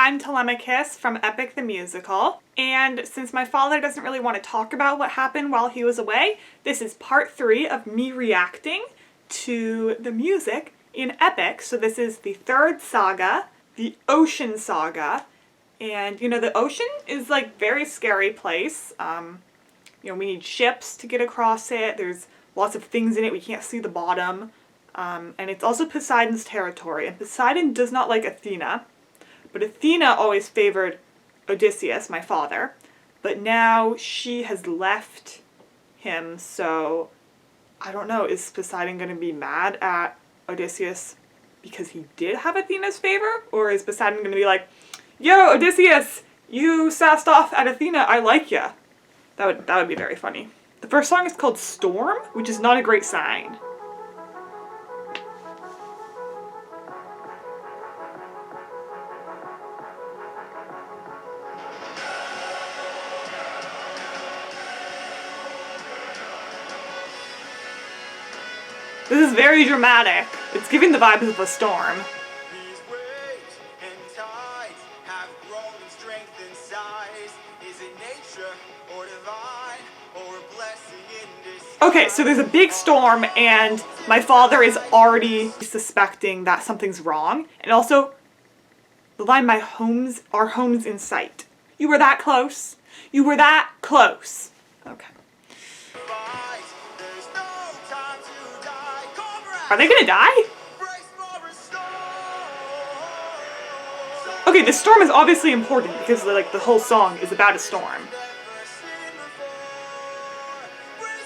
I'm Telemachus from Epic the Musical, and since my father doesn't really want to talk about what happened while he was away, this is part 3 of me reacting to the music in Epic. So this is the third saga, the Ocean Saga, and you know, the ocean is like very scary place. You know, we need ships to get across it, there's lots of things in it, we can't see the bottom, and it's also Poseidon's territory, and Poseidon does not like Athena. But Athena always favored Odysseus, my father, but now she has left him, so I don't know, is Poseidon going to be mad at Odysseus because he did have Athena's favor? Or is Poseidon going to be like, yo, Odysseus, you sassed off at Athena, I like ya. That would be very funny. The first song is called Storm, which is not a great sign. This is very dramatic. It's giving the vibes of a storm. These waves and tides have grown in strength and size. Is it nature or divine or a blessing in disguise? Okay, so there's a big storm and my father is already suspecting that something's wrong. And also, the line, our home's in sight. You were that close. You were that close. Okay. Are they gonna die? Okay, the storm is obviously important because like the whole song is about a storm.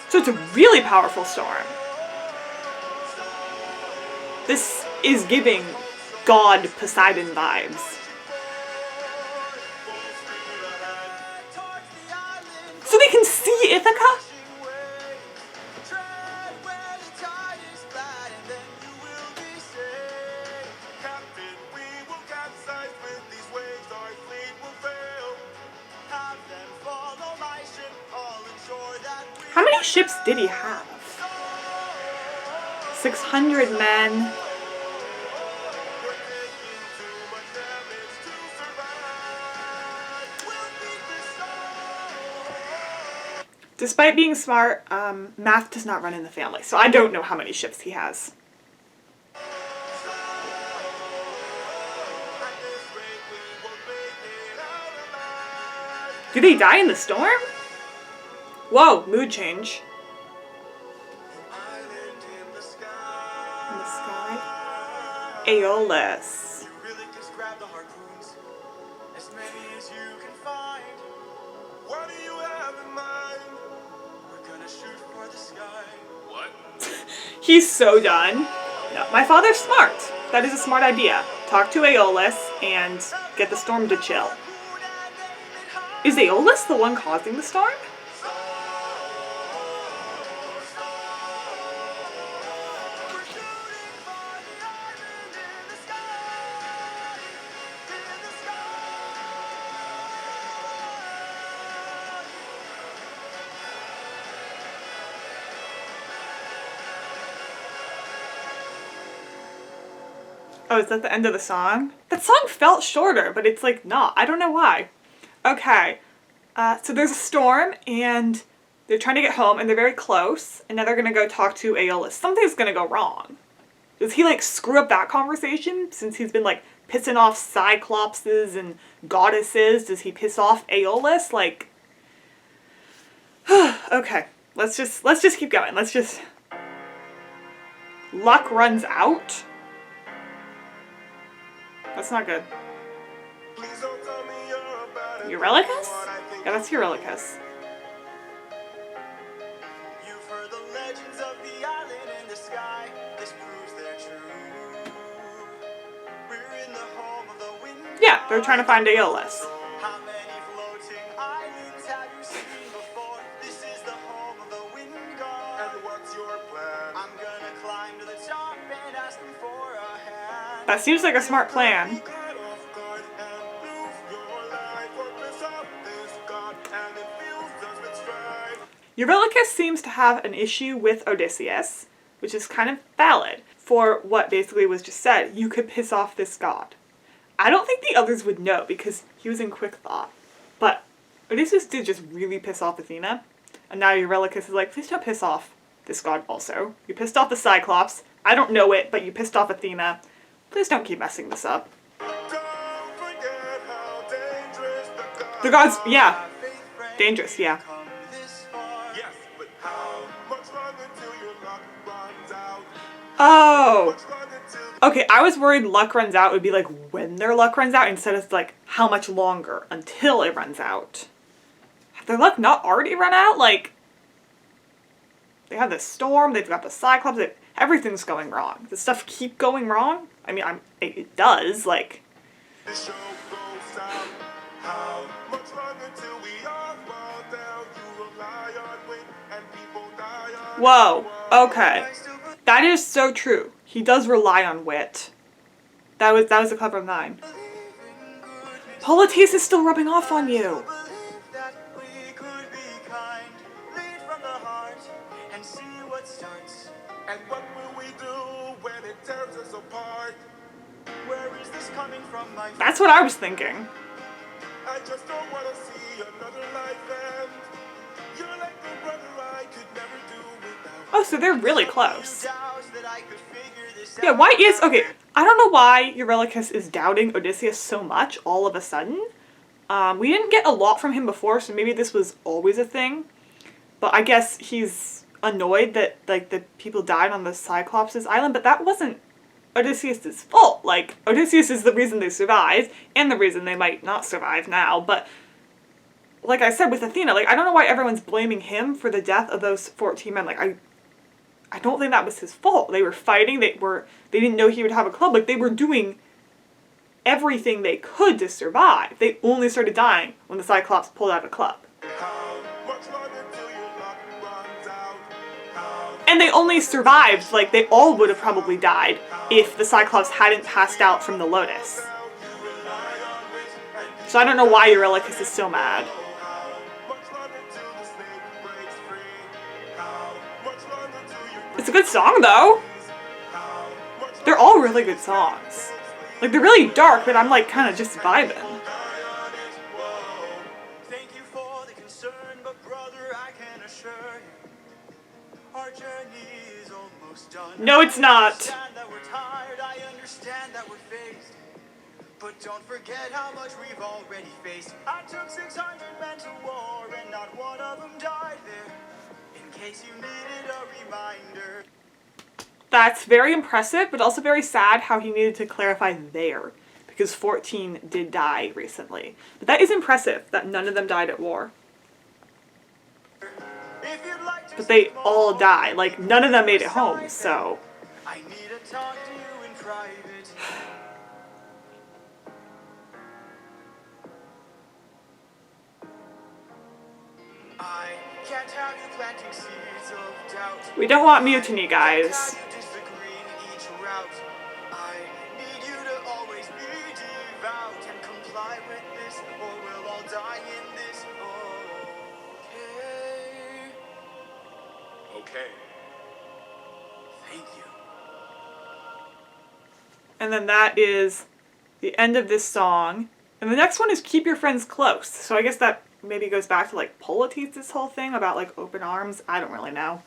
So it's a really powerful storm. This is giving God Poseidon vibes. So they can see Ithaca? How many ships did he have? 600 men. Despite being smart, math does not run in the family, so I don't know how many ships he has. Do they die in the storm? Whoa, mood change. In the sky. Aeolus. You really just grab the harpoons, as many as you can find. What do you have in mind? We're gonna shoot for the sky. What? He's so done. No, my father's smart. That is a smart idea. Talk to Aeolus and get the storm to chill. Is Aeolus the one causing the storm? Oh, is that the end of the song? That song felt shorter, but it's like not. I don't know why. Okay, so there's a storm and they're trying to get home and they're very close and now they're gonna go talk to Aeolus. Something's gonna go wrong. Does he like screw up that conversation since he's been like pissing off cyclopses and goddesses? Does he piss off Aeolus? Like, okay, let's just keep going. Luck runs out? That's not good. Eurylochus? Yeah, that's Eurylochus. You've heard the legends of the island in the sky. This proves they're true. We're in the home of the wind. Yeah, they're trying to find Aeolus. How many floating islands have you seen before? This is the home of the wind god. And what's your plan? I'm gonna climb to the top and ask them for a hand. That seems like a smart plan. Eurylochus seems to have an issue with Odysseus, which is kind of valid for what basically was just said. You could piss off this god. I don't think the the others would know because he was in quick thought. But Odysseus did just really piss off Athena. And now Eurylochus is like, please don't piss off this god also. You pissed off the Cyclops. I don't know it, but you pissed off Athena. Please don't keep messing this up. The gods, yeah. Dangerous, yeah. Oh. Okay, I was worried luck runs out would be like when their luck runs out instead of like how much longer until it runs out. Have their luck not already run out? Like, they have the storm, they've got the Cyclops, everything's going wrong. Does stuff keep going wrong? I mean, it does, like. Whoa, okay. That is so true. He does rely on wit. That was a clever line. Polites is still rubbing off on you. And what will we do when it tears us apart? Where is this coming from, my friend? That's what I was thinking. I just don't want to see another life end. You're like the brother I could never do without. Oh, so they're really close. Yeah, why is... Okay, I don't know why Eurylochus is doubting Odysseus so much all of a sudden. We didn't get a lot from him before, so maybe this was always a thing. But I guess he's annoyed that, like, the people died on the Cyclops' island, but that wasn't Odysseus' fault. Like, Odysseus is the reason they survived, and the reason they might not survive now, but like I said with Athena, like, I don't know why everyone's blaming him for the death of those 14 men. Like, I don't think that was his fault. They were fighting, they didn't know he would have a club, like, they were doing everything they could to survive. They only started dying when the Cyclops pulled out a club. And they only survived, like, they all would have probably died if the Cyclops hadn't passed out from the Lotus. So I don't know why Eurylochus is so mad. It's a good song, though. They're all really good songs. Like, they're really dark, but I'm, like, kind of just vibing. Thank you for the concern, but brother, I can assure you, our journey is almost done. No, it's not. I understand that we're tired, I understand that we're phased, but don't forget how much we've already faced. I took 600 men to war, and not one of them died there. In case you needed a reminder. That's very impressive, but also very sad how he needed to clarify there, because 14 did die recently. But that is impressive that none of them died at war. But they all died. Like, none of them made it home, so. I need to talk to you in private. I can't have you planting seeds of doubt. We don't want mutiny, guys. I need you to always be devout and comply with this, or we'll all die in this. Okay. Thank you. And then that is the end of this song. And the next one is Keep Your Friends Close. So I guess that maybe goes back to, like, Polites' whole thing about, like, open arms. I don't really know.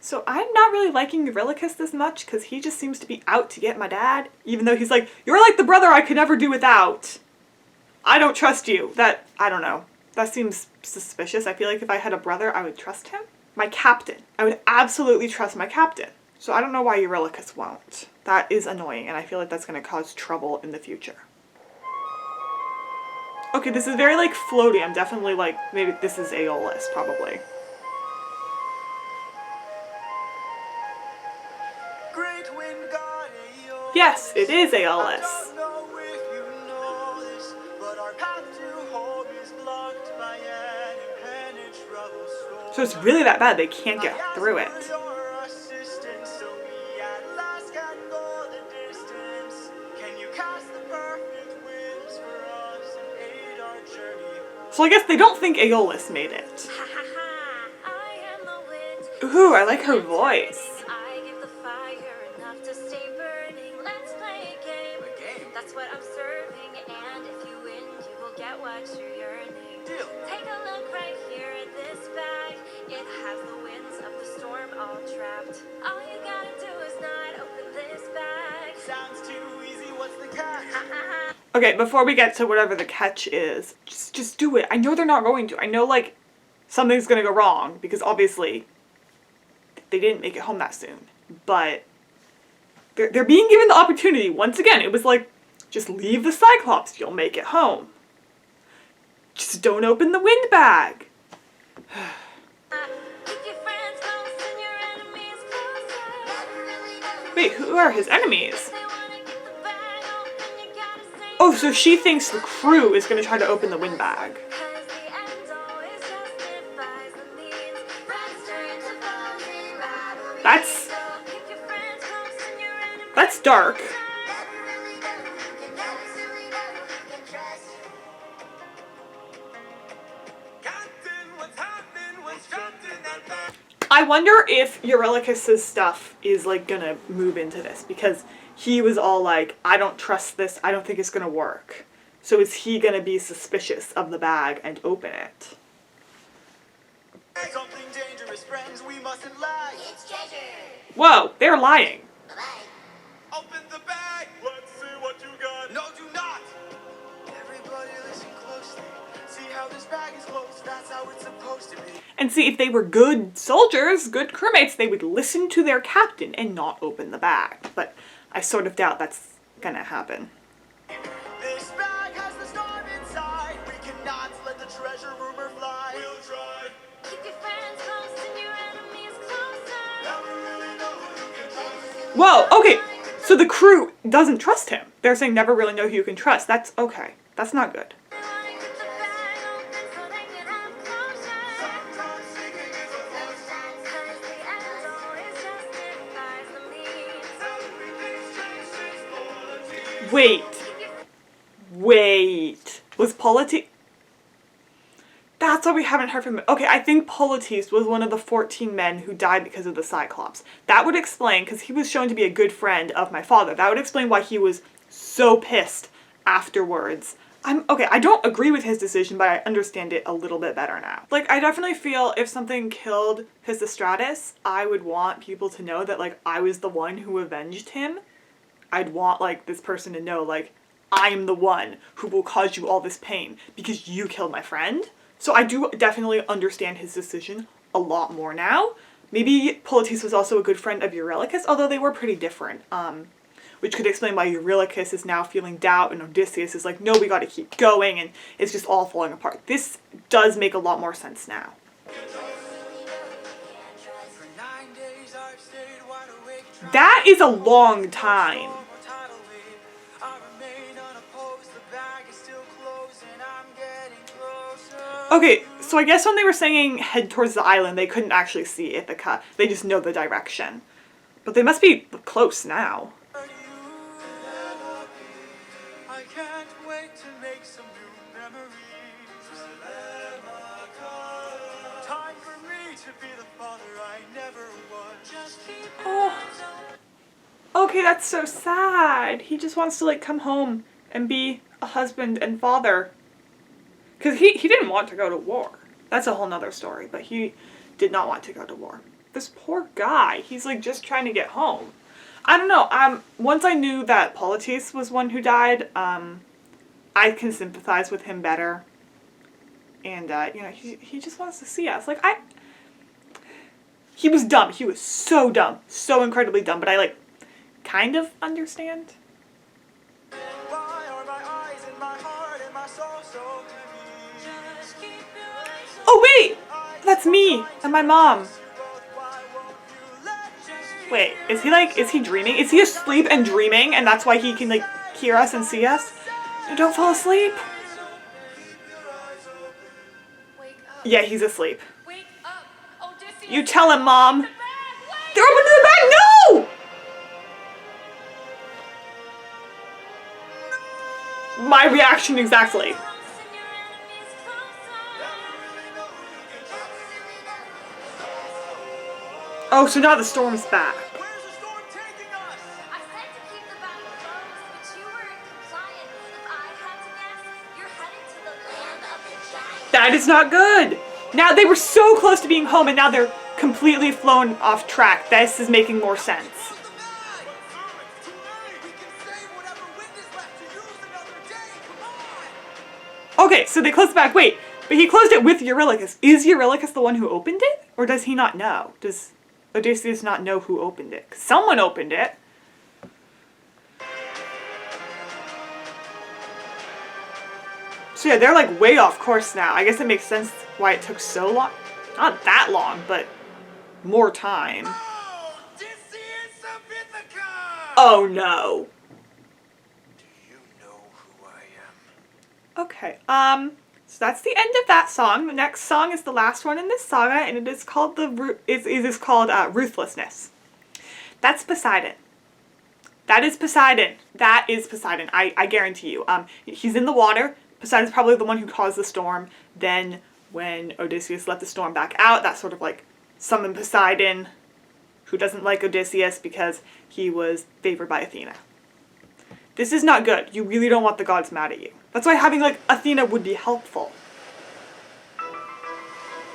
So I'm not really liking Eurylochus this much because he just seems to be out to get my dad. Even though he's like, you're like the brother I could never do without. I don't trust you. That, I don't know. That seems suspicious. I feel like if I had a brother, I would trust him. My captain. I would absolutely trust my captain. So I don't know why Eurylochus won't. That is annoying, and I feel like that's going to cause trouble in the future. Okay, this is very, like, floaty. I'm definitely, like, maybe this is Aeolus, probably. Great wind god Aeolus. Yes, it is I Aeolus. don't know if you know this, but our path to home is blocked by an impenetrable storm. So it's really that bad they can't get through it. So I guess they don't think Aeolus made it. Ooh, I like her voice. I give the fire enough to stay burning. Let's play a game. That's what I'm serving, and if you win, you will get what you're yearning. Deal. Take a look right here at this bag. It has the winds of the storm all trapped. All you gotta do is not open this bag. Sounds too easy, what's the catch? Okay, before we get to whatever the catch is, just do it. I know they're not going to. I know, like, something's gonna go wrong, because obviously they didn't make it home that soon. But they're being given the opportunity. Once again, it was like, just leave the Cyclops, you'll make it home. Just don't open the wind bag. Keep your friends close and your enemies closer. Wait, who are his enemies? They wanna get the bag open, you gotta say Oh, so she thinks the crew is gonna try to open the wind bag. 'cause the end always justifies the means. Friends turn to foes in rivalry. That's So keep your friends close and your enemies that's dark. Captain, what's happening? What's trapped in that bag? I wonder if Eurylochus's stuff is like gonna move into this, because he was all like, I don't trust this, I don't think it's gonna work. So is he gonna be suspicious of the bag and open it? Something dangerous, friends, we mustn't lie. It's treasure. Whoa, they're lying. Bye-bye. Open the bag. Let's see what you got. No, do not. Everybody listen closely. See how this bag is closed. That's how it's supposed to be. And see, if they were good soldiers, good crewmates, they would listen to their captain and not open the bag. But I sort of doubt that's gonna happen. This bag has the storm inside. We cannot let the treasure rumor fly. We'll try. Keep your friends close and your enemies closer. Never really know who you can trust. Whoa, okay, so the crew doesn't trust him. They're saying never really know who you can trust. That's okay. That's not good. They wanna get the bag open so they can have closure. Sometimes seeking is a force. 'Cause the end always justifies the means. Everything's changed since quality. Wait, Keep your wait. Was Polites... That's why we haven't heard from him. Okay, I think Polites was one of the 14 men who died because of the Cyclops. That would explain, because he was shown to be a good friend of my father, that would explain why he was so pissed afterwards. Okay, I don't agree with his decision, but I understand it a little bit better now. Like, I definitely feel if something killed Pisistratus, I would want people to know that, like, I was the one who avenged him. I'd want, like, this person to know, like, I'm the one who will cause you all this pain because you killed my friend. So I do definitely understand his decision a lot more now. Maybe Polites was also a good friend of Eurylochus, although they were pretty different. Which could explain why Eurylochus is now feeling doubt and Odysseus is like, no, we gotta keep going, and it's just all falling apart. This does make a lot more sense now. For 9 days I've stayed wide awake. That is a long time. I remain unopposed. The bag is still closed and I'm getting closer. Okay, so I guess when they were saying head towards the island, they couldn't actually see Ithaca. They just know the direction. But they must be close now. I can't wait to make some new memories. Time for me to be the father I never was. Just keep Oh. Okay, that's so sad. He just wants to, like, come home and be a husband and father. Because he didn't want to go to war. That's a whole nother story, but he did not want to go to war. This poor guy, he's, like, just trying to get home. I don't know, once I knew that Polites was one who died, I can sympathize with him better. And, you know, he just wants to see us. Like, he was dumb. He was so dumb. So incredibly dumb, but I, like, kind of understand. Why are my eyes and my heart and my soul so heavy? Just keep your eyes on Oh, wait! That's me and my mom. you both. Why won't you let just Wait, is he dreaming? Is he asleep and dreaming, and that's why he can, like, hear us and see us? No, don't fall asleep. wake up. Yeah, he's asleep. Wake up. Odysseus. You tell him, Mom. The bag. Wait. They're opening the bag! No! My reaction exactly. Close and your enemies closer. Oh, so now the storm's back. Where's the storm taking us? I said to keep the bag closed, but you weren't compliant. That is not good. Now they were so close to being home and now they're completely flown off track. This is making more sense. Okay, so they closed the bag. Wait, but he closed it with Eurylochus. Is Eurylochus the one who opened it? Or does he not know? Does Odysseus not know who opened it? 'Cause someone opened it. So yeah, they're like way off course now. I guess it makes sense why it took so long. Not that long, but more time. Oh no. Do you know who I am? Okay, so that's the end of that song. The next song is the last one in this saga, and it is called Ruthlessness. That's Poseidon. That is Poseidon. That is Poseidon. I guarantee you. He's in the water. Poseidon's probably the one who caused the storm. Then when Odysseus let the storm back out, that sort of like summoned Poseidon, who doesn't like Odysseus because he was favored by Athena. This is not good. You really don't want the gods mad at you. That's why having like Athena would be helpful.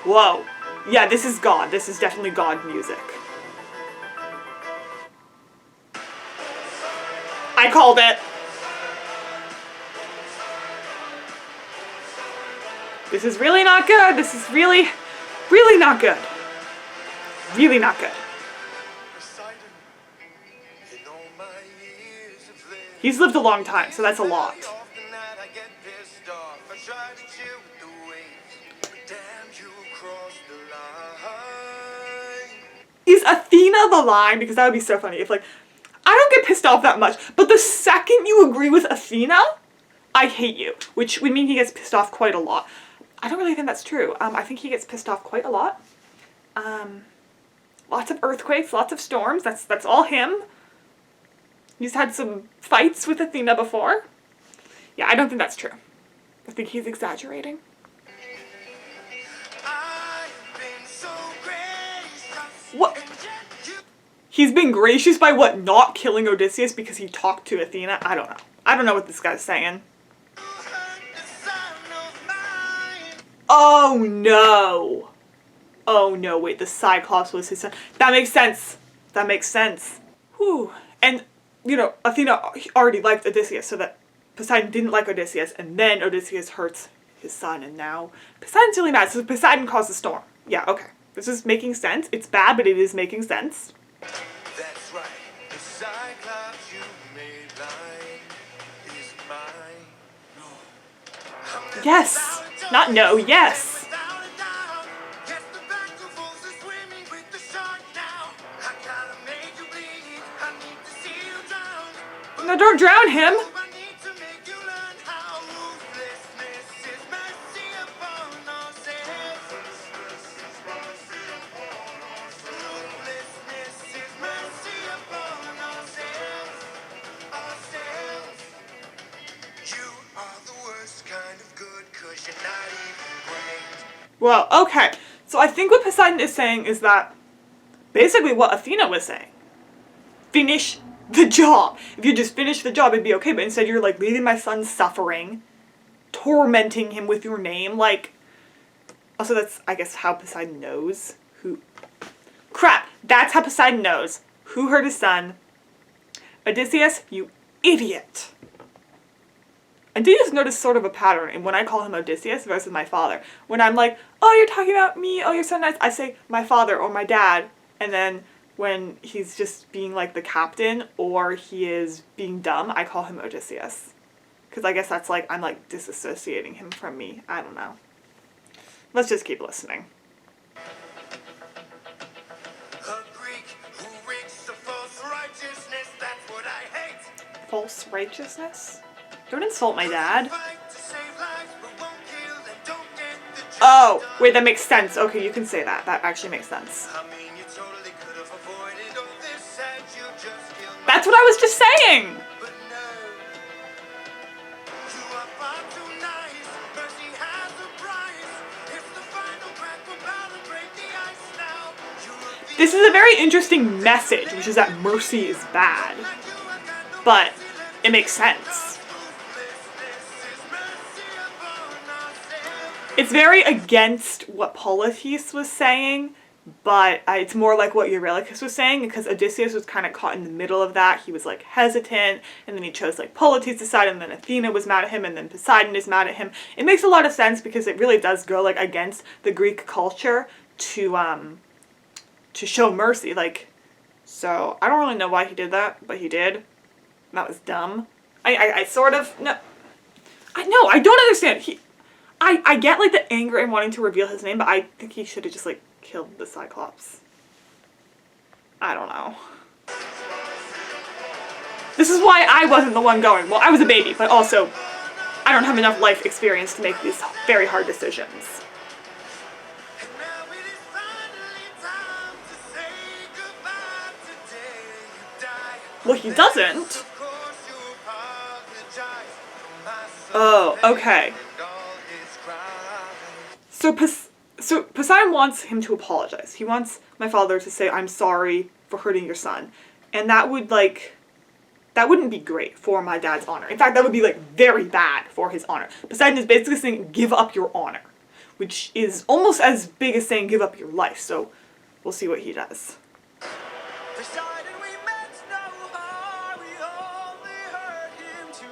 Whoa. Yeah, this is God. This is definitely God music. I called it. This is really not good. This is really, really not good. Really not good. He's lived a long time, so that's a lot. Is Athena the line? Because that would be so funny if like, I don't get pissed off that much, but the second you agree with Athena, I hate you. Which would mean he gets pissed off quite a lot. I don't really think that's true. I think he gets pissed off quite a lot. Lots of earthquakes, lots of storms. That's all him. He's had some fights with Athena before. Yeah, I don't think that's true. I think he's exaggerating. What? He's been gracious by what? Not killing Odysseus because he talked to Athena? I don't know. I don't know what this guy's saying. Oh no. Oh no, wait, the Cyclops was his son. That makes sense. That makes sense. Whew. And, you know, Athena already liked Odysseus, so that Poseidon didn't like Odysseus, and then Odysseus hurts his son, and now Poseidon's really mad, so Poseidon caused the storm. Yeah, okay. This is making sense. It's bad, but it is making sense. That's right. The Cyclops you made blind is mine. Yes. Not no, yes. No, don't drown him. Well, okay. So I think what Poseidon is saying is that basically what Athena was saying. Finish the job. If you just finish the job, it'd be okay. But instead you're like leaving my son suffering, tormenting him with your name. Like, also that's, I guess, how Poseidon knows who... Crap! That's how Poseidon knows who hurt his son. Odysseus, you idiot. I did just notice sort of a pattern in when I call him Odysseus versus my father. When I'm like, oh, you're talking about me, oh, you're so nice, I say my father or my dad. And then when he's just being like the captain or he is being dumb, I call him Odysseus. Because I guess that's like, I'm like disassociating him from me. I don't know. Let's just keep listening. A Greek who reeks of false righteousness, that's what I hate. False righteousness? Don't insult my dad. Oh, wait, that makes sense. Okay, you can say that. That actually makes sense. That's what I was just saying! This is a very interesting message, which is that mercy is bad. But it makes sense. It's very against what Polites was saying, but it's more like what Eurylochus was saying, because Odysseus was kind of caught in the middle of that. He was like hesitant, and then he chose like Polites' side, and then Athena was mad at him, and then Poseidon is mad at him. It makes a lot of sense because it really does go like against the Greek culture to show mercy. Like, so I don't really know why he did that, but he did. That was dumb. I sort of no. I don't understand. I get like the anger and wanting to reveal his name, but I think he should have just like killed the Cyclops. I don't know. This is why I wasn't the one going. Well, I was a baby, but also I don't have enough life experience to make these very hard decisions. And now it is finally time to say goodbye today. You die. Well, he doesn't. Of course you apologize for my Oh, okay. and all his crimes. So Poseidon wants him to apologize. He wants my father to say, I'm sorry for hurting your son. And that wouldn't be great for my dad's honor. In fact, that would be like very bad for his honor. Poseidon is basically saying, give up your honor, which is almost as big as saying give up your life. So we'll see what he does. Poseidon, we meant no harm. We only hurt him to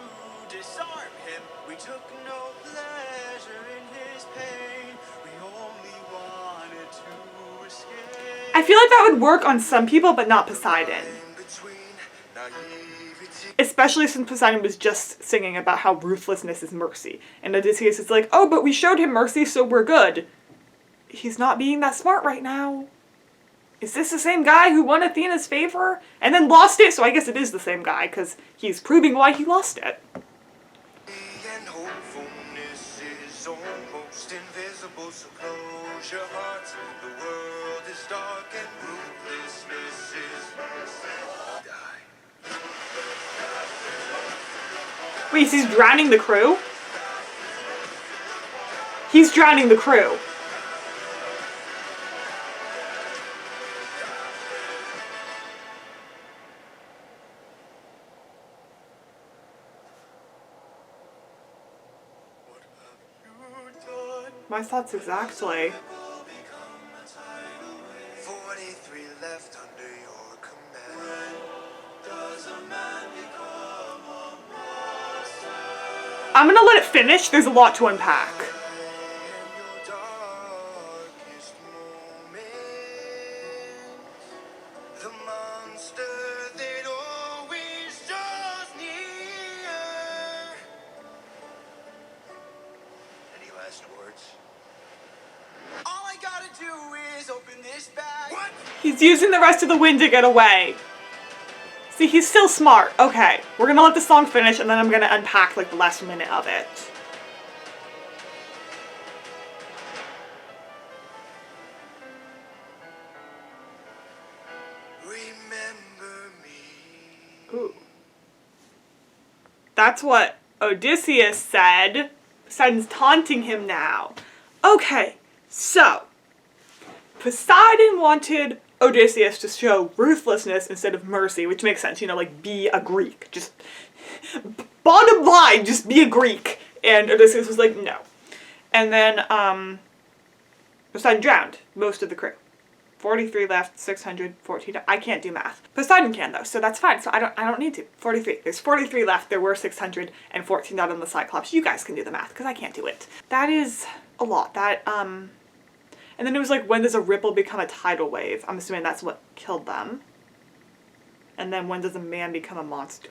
disarm him. We took no pleasure in his pain. We only wanted to escape. I feel like that would work on some people, but not Poseidon. In between naivety. Especially since Poseidon was just singing about how ruthlessness is mercy. And Odysseus is like, oh, but we showed him mercy, so we're good. He's not being that smart right now. Is this the same guy who won Athena's favor and then lost it? So I guess it is the same guy, because he's proving why he lost it. And hopefulness is almost invisible, so close your hearts. The world is dark and ruthlessness is die. Wait, he's drowning the crew? He's drowning the crew. What have you done? My thoughts exactly. 43 left under your command. Does a man become a monster? I'm gonna let it finish. There's a lot to unpack. In your darkest moments, the monster that always draws near. Any last words? All I gotta do is open this bag. What? He's using the rest of the wind to get away. See, he's still smart. Okay, we're gonna let the song finish, and then I'm gonna unpack like the last minute of it. Remember me. Ooh. That's what Odysseus said. Poseidon's taunting him now. Okay, so Poseidon wanted Odysseus to show ruthlessness instead of mercy, which makes sense, you know, like be a Greek. Just bottom line, just be a Greek. And Odysseus was like, no. And then Poseidon drowned most of the crew. 43 left, 614. I can't do math. Poseidon can though, so that's fine. So I don't need to. 43. There's 43 left. There were 614 out on the Cyclops. You guys can do the math because I can't do it. That is a lot. And then it was like, when does a ripple become a tidal wave? I'm assuming that's what killed them. And then when does a man become a monster?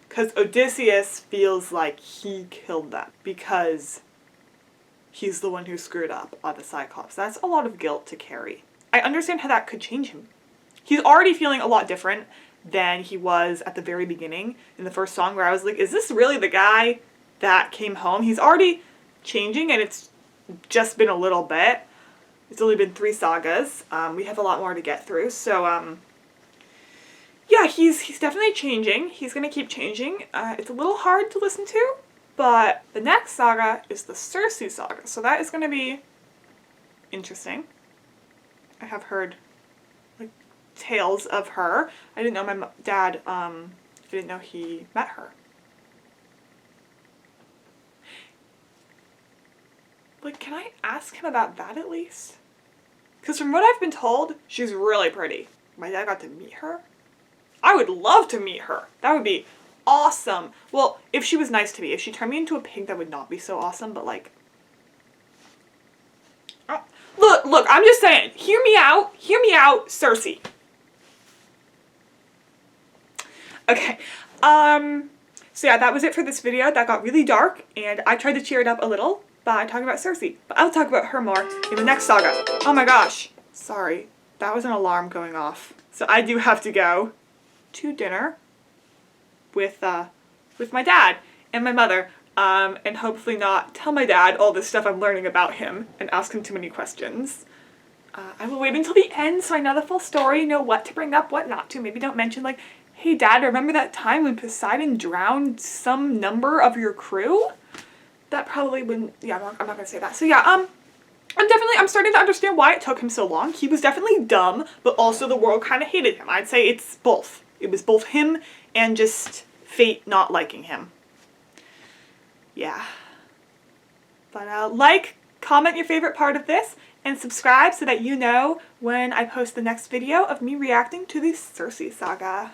Because Odysseus feels like he killed them because he's the one who screwed up on the Cyclops. That's a lot of guilt to carry. I understand how that could change him. He's already feeling a lot different than he was at the very beginning in the first song, where I was like, is this really the guy that came home? He's already changing, and it's just been a little bit. It's only been 3 sagas. We have a lot more to get through. So, yeah, he's definitely changing. He's going to keep changing. It's a little hard to listen to, but the next saga is the Circe saga. So that is going to be interesting. I have heard like tales of her. I didn't know my dad, I didn't know he met her. Like, can I ask him about that at least? Because from what I've been told, she's really pretty. My dad got to meet her. I would love to meet her. That would be awesome. Well, if she was nice to me. If she turned me into a pig, that would not be so awesome, but like... Oh, look, I'm just saying. Hear me out, Cersei. Okay, so yeah, that was it for this video. That got really dark, and I tried to cheer it up a little by talking about Cersei. But I'll talk about her more in the next saga. Oh my gosh. Sorry. That was an alarm going off. So I do have to go to dinner with my dad and my mother, and hopefully not tell my dad all this stuff I'm learning about him and ask him too many questions. I will wait until the end so I know the full story, know what to bring up, what not to. Maybe don't mention like, hey dad, remember that time when Poseidon drowned some number of your crew? That probably wouldn't, yeah, I'm not gonna say that. So yeah, I'm starting to understand why it took him so long. He was definitely dumb, but also the world kind of hated him. I'd say it's both. It was both him and just fate not liking him. Yeah. But like, comment your favorite part of this, and subscribe so that you know when I post the next video of me reacting to the Cersei saga.